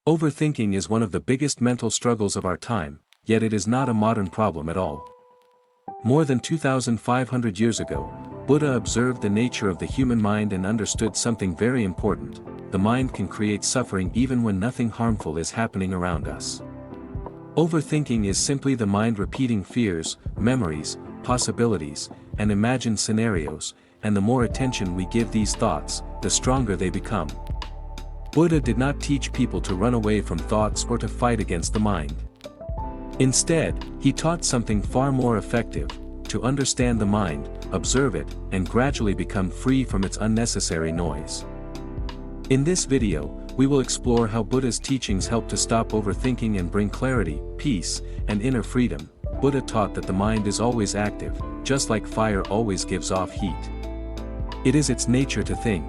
Overthinking is one of the biggest mental struggles of our time, yet it is not a modern problem at all. More than 2,500 years ago, Buddha observed the nature of the human mind and understood something very important: the mind can create suffering even when nothing harmful is happening around us. Overthinking is simply the mind repeating fears, memories, possibilities, and imagined scenarios, and the more attention we give these thoughts, the stronger they become. Buddha did not teach people to run away from thoughts or to fight against the mind. Instead, he taught something far more effective: to understand the mind, observe it, and gradually become free from its unnecessary noise. In this video, we will explore how Buddha's teachings help to stop overthinking and bring clarity, peace, and inner freedom. Buddha taught that the mind is always active, just like fire always gives off heat. It is its nature to think.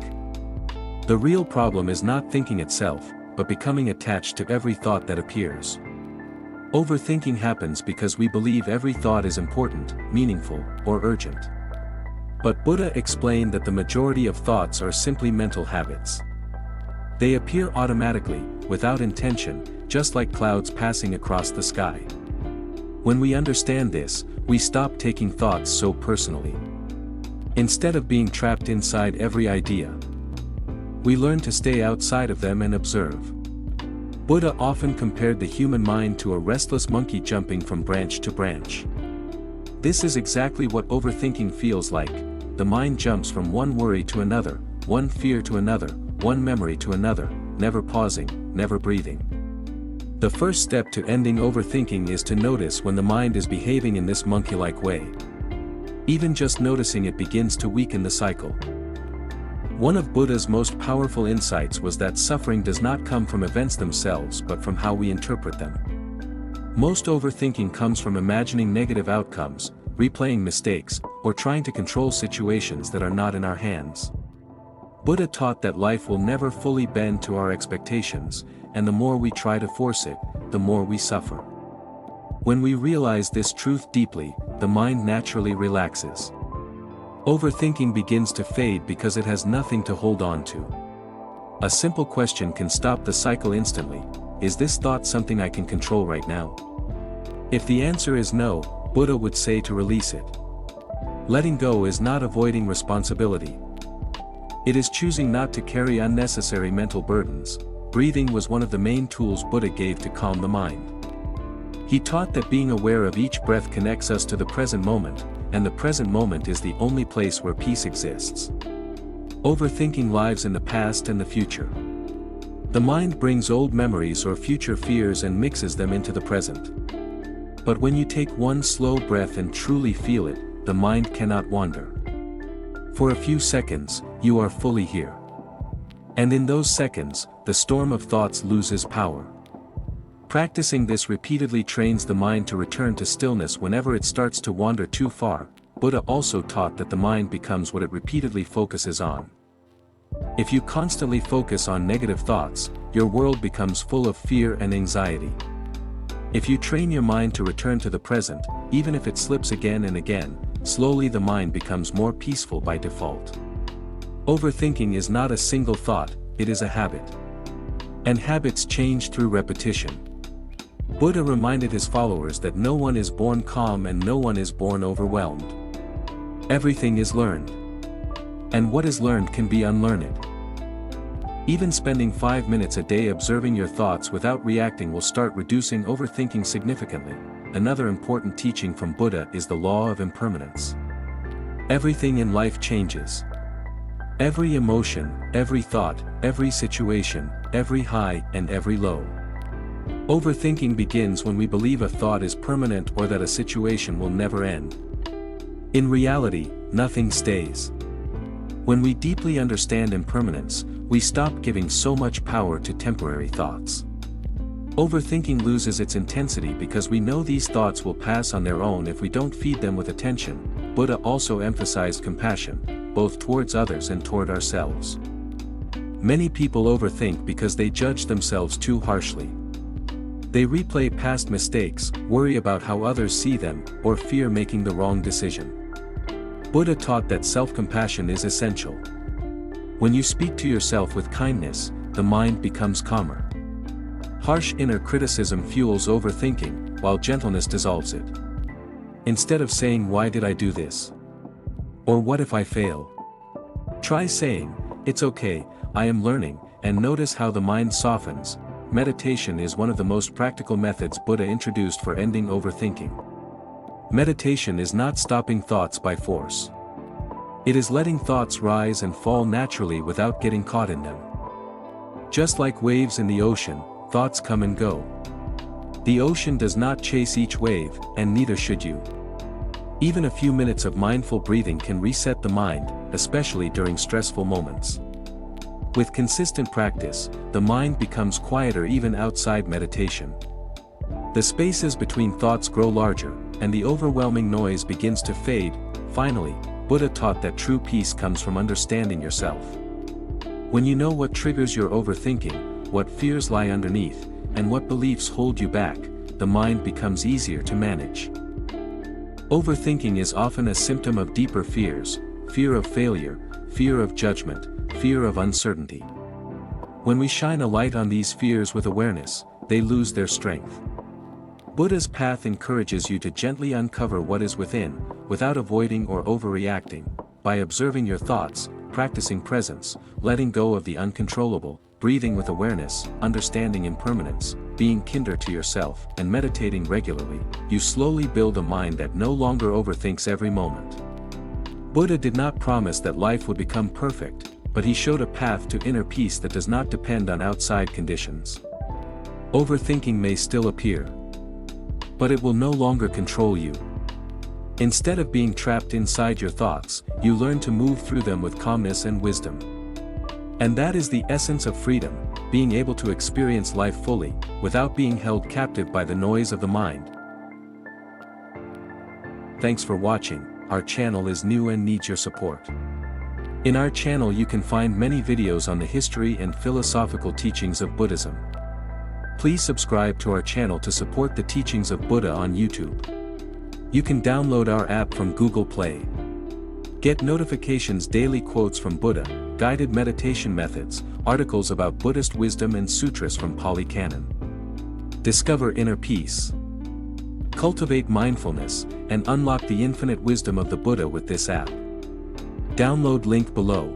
The real problem is not thinking itself, but becoming attached to every thought that appears. Overthinking happens because we believe every thought is important, meaningful, or urgent. But Buddha explained that the majority of thoughts are simply mental habits. They appear automatically, without intention, just like clouds passing across the sky. When we understand this, we stop taking thoughts so personally. Instead of being trapped inside every idea, we learn to stay outside of them and observe. Buddha often compared the human mind to a restless monkey jumping from branch to branch. This is exactly what overthinking feels like. The mind jumps from one worry to another, one fear to another, one memory to another, never pausing, never breathing. The first step to ending overthinking is to notice when the mind is behaving in this monkey-like way. Even just noticing it begins to weaken the cycle. One of Buddha's most powerful insights was that suffering does not come from events themselves but from how we interpret them. Most overthinking comes from imagining negative outcomes, replaying mistakes, or trying to control situations that are not in our hands. Buddha taught that life will never fully bend to our expectations, and the more we try to force it, the more we suffer. When we realize this truth deeply, the mind naturally relaxes. Overthinking begins to fade because it has nothing to hold on to. A simple question can stop the cycle instantly: is this thought something I can control right now? If the answer is no, Buddha would say to release it. Letting go is not avoiding responsibility. It is choosing not to carry unnecessary mental burdens. Breathing was one of the main tools Buddha gave to calm the mind. He taught that being aware of each breath connects us to the present moment, and the present moment is the only place where peace exists. Overthinking lives in the past and the future. The mind brings old memories or future fears and mixes them into the present. But when you take one slow breath and truly feel it, the mind cannot wander. For a few seconds, you are fully here. And in those seconds, the storm of thoughts loses power. Practicing this repeatedly trains the mind to return to stillness whenever it starts to wander too far. Buddha also taught that the mind becomes what it repeatedly focuses on. If you constantly focus on negative thoughts, your world becomes full of fear and anxiety. If you train your mind to return to the present, even if it slips again and again, slowly the mind becomes more peaceful by default. Overthinking is not a single thought, it is a habit. And habits change through repetition. Buddha reminded his followers that no one is born calm and no one is born overwhelmed. Everything is learned. And what is learned can be unlearned. Even spending 5 minutes a day observing your thoughts without reacting will start reducing overthinking significantly. Another important teaching from Buddha is the law of impermanence. Everything in life changes. Every emotion, every thought, every situation, every high and every low. Overthinking begins when we believe a thought is permanent or that a situation will never end. In reality, nothing stays. When we deeply understand impermanence, we stop giving so much power to temporary thoughts. Overthinking loses its intensity because we know these thoughts will pass on their own if we don't feed them with attention. Buddha also emphasized compassion, both towards others and toward ourselves. Many people overthink because they judge themselves too harshly. They replay past mistakes, worry about how others see them, or fear making the wrong decision. Buddha taught that self-compassion is essential. When you speak to yourself with kindness, the mind becomes calmer. Harsh inner criticism fuels overthinking, while gentleness dissolves it. Instead of saying "why did I do this?" or "what if I fail?" try saying, "it's okay, I am learning," and notice how the mind softens. Meditation is one of the most practical methods Buddha introduced for ending overthinking. Meditation is not stopping thoughts by force. It is letting thoughts rise and fall naturally without getting caught in them. Just like waves in the ocean, thoughts come and go. The ocean does not chase each wave, and neither should you. Even a few minutes of mindful breathing can reset the mind, especially during stressful moments. With consistent practice, the mind becomes quieter even outside meditation. The spaces between thoughts grow larger, and the overwhelming noise begins to fade. Finally, Buddha taught that true peace comes from understanding yourself. When you know what triggers your overthinking, what fears lie underneath, and what beliefs hold you back, the mind becomes easier to manage. Overthinking is often a symptom of deeper fears: fear of failure, fear of judgment, fear of uncertainty. When we shine a light on these fears with awareness, they lose their strength. Buddha's path encourages you to gently uncover what is within, without avoiding or overreacting. By observing your thoughts, practicing presence, letting go of the uncontrollable, breathing with awareness, understanding impermanence, being kinder to yourself, and meditating regularly, you slowly build a mind that no longer overthinks every moment. Buddha did not promise that life would become perfect, but he showed a path to inner peace that does not depend on outside conditions. Overthinking may still appear, but it will no longer control you. Instead of being trapped inside your thoughts, you learn to move through them with calmness and wisdom. And that is the essence of freedom, being able to experience life fully, without being held captive by the noise of the mind. Thanks for watching. Our channel is new and needs your support. In our channel you can find many videos on the history and philosophical teachings of Buddhism. Please subscribe to our channel to support the teachings of Buddha on YouTube. You can download our app from Google Play. Get notifications, daily quotes from Buddha, guided meditation methods, articles about Buddhist wisdom and sutras from Pali Canon. Discover inner peace. Cultivate mindfulness, and unlock the infinite wisdom of the Buddha with this app. Download link below.